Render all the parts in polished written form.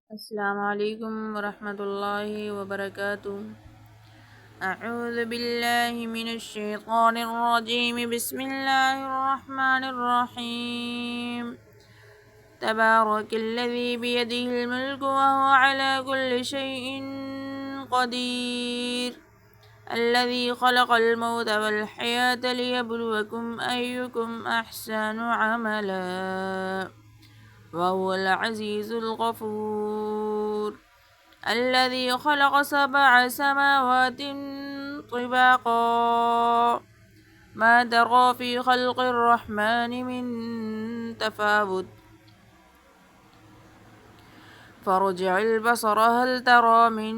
السلام عليكم ورحمة الله وبركاته. أعوذ بالله من الشيطان الرجيم. بسم الله الرحمن الرحيم. تبارك الذي بيده الملك وهو على كل شيء قدير. الذي خلق الموت والحياة ليبلوكم أيكم أحسن عملا وهو العزيز الغفور. الذي خلق 7 سماوات طباقا ما ترى في خلق الرحمن من تفاوت فارجع البصر هل ترى من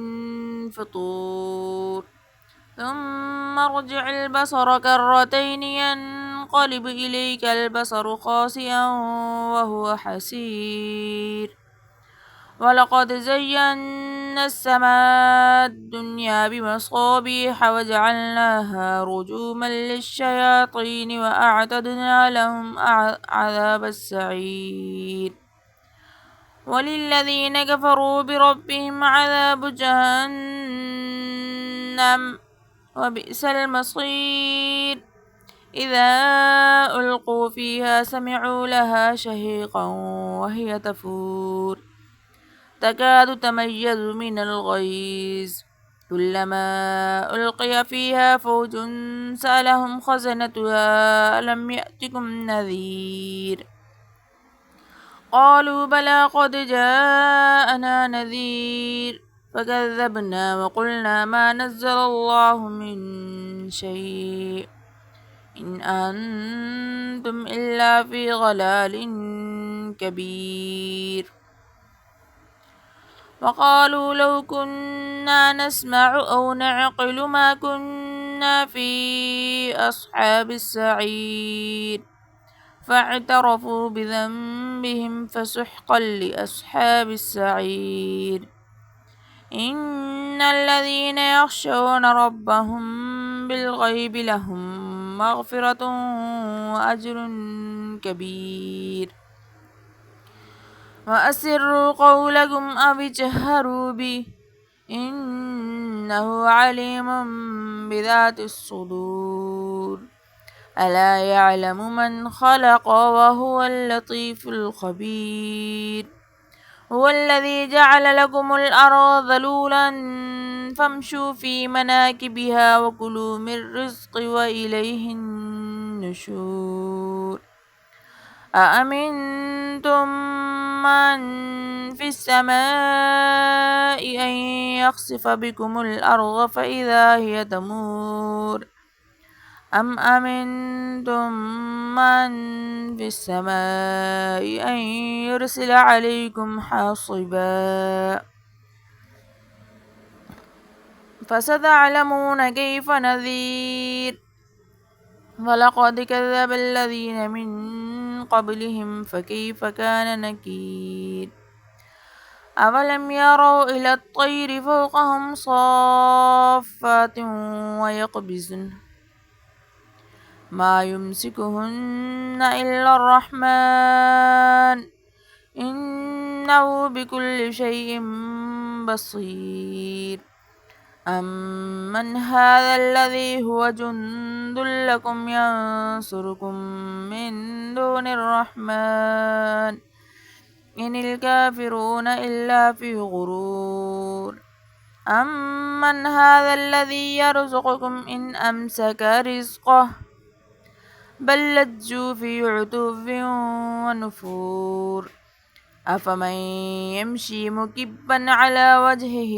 فطور ثم ارجع البصر كرتين ينقلب إليك البصر خاسئا وهو حسير. ولقد زينا السماء الدنيا بمصابيح وجعلناها رجوما للشياطين وأعتدنا لهم عذاب السعير. وللذين كفروا بربهم عذاب جهنم وبئس المصير. إذا ألقوا فيها سمعوا لها شهيقا وهي تفور تكاد تميز من الغيظ كلما ألقي فيها فوج سألهم خزنتها ألم يأتكم نذير قالوا بلى قد جاءنا نذير فكذبنا وقلنا ما نزل الله من شيء إن أنتم إلا في ضلال كبير. وقالوا لو كنا نسمع أو نعقل ما كنا في أصحاب السعير فاعترفوا بذنبهم فسحقا لأصحاب السعير. إن الذين يخشون ربهم بالغيب لهم مغفرة وأجر كبير. وأسروا قولكم أو اجهروا به إنه عليم بذات الصدور. ألا يعلم من خلق وهو اللطيف الخبير. هو الذي جعل لكم الأرض ذلولا فامشوا في مناكبها وكلوا من رزق وإليه النشور. أأمنتم من في السماء أن يخسف بكم الأرض فإذا هي تمور أم أمنتم من في السماء أن يرسل عليكم حاصبا فستعلمون كيف نذير. ولقد كذب الذين من قبلهم فكيف كان نكير. أولم يروا إلى الطير فوقهم صافات ويقبضن ما يمسكهن إلا الرحمن إنه بكل شيء بصير. أمن هذا الذي هو جند لكم ينصركم من دون الرحمن إن الكافرون إلا في غرور. أمن هذا الذي يرزقكم إن أمسك رزقه بل لجوا في عتو ونفور. أفمن يمشي مكبا على وجهه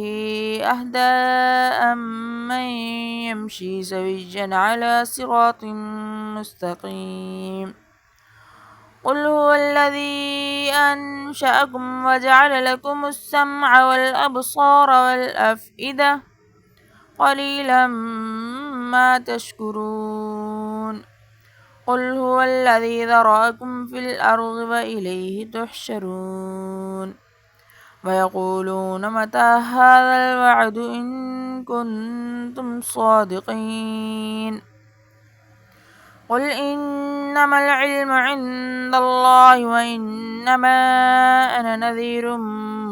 أهدى أمن يمشي سويا على صراط مستقيم. قل هو الذي أنشأكم وجعل لكم السمع والأبصار والأفئدة قليلا ما تشكرون. قل هو الذي ذرأكم في الأرض وإليه تحشرون. ويقولون متى هذا الوعد إن كنتم صادقين. قل إنما العلم عند الله وإنما أنا نذير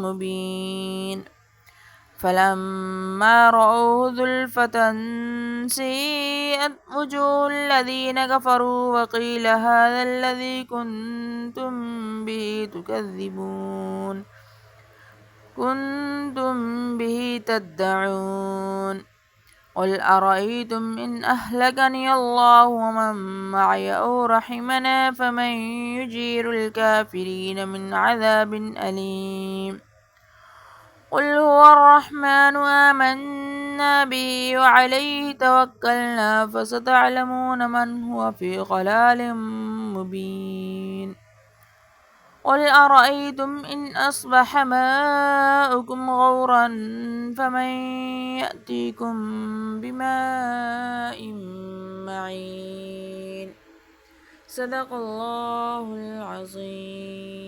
مبين فلما رأوه زلفة سيئت وجوه الذين كفروا وقيل هذا الذي كنتم به تدعون قل أرأيتم إن أهلكني الله ومن معي أو رحمنا فمن يجير الكافرين من عذاب أليم قل هو الرحمن آمنا به وعليه توكلنا فستعلمون من هو في ضلال مبين قل أرأيتم إن أصبح ماؤكم غورا فمن يأتيكم بماء معين صدق الله العظيم.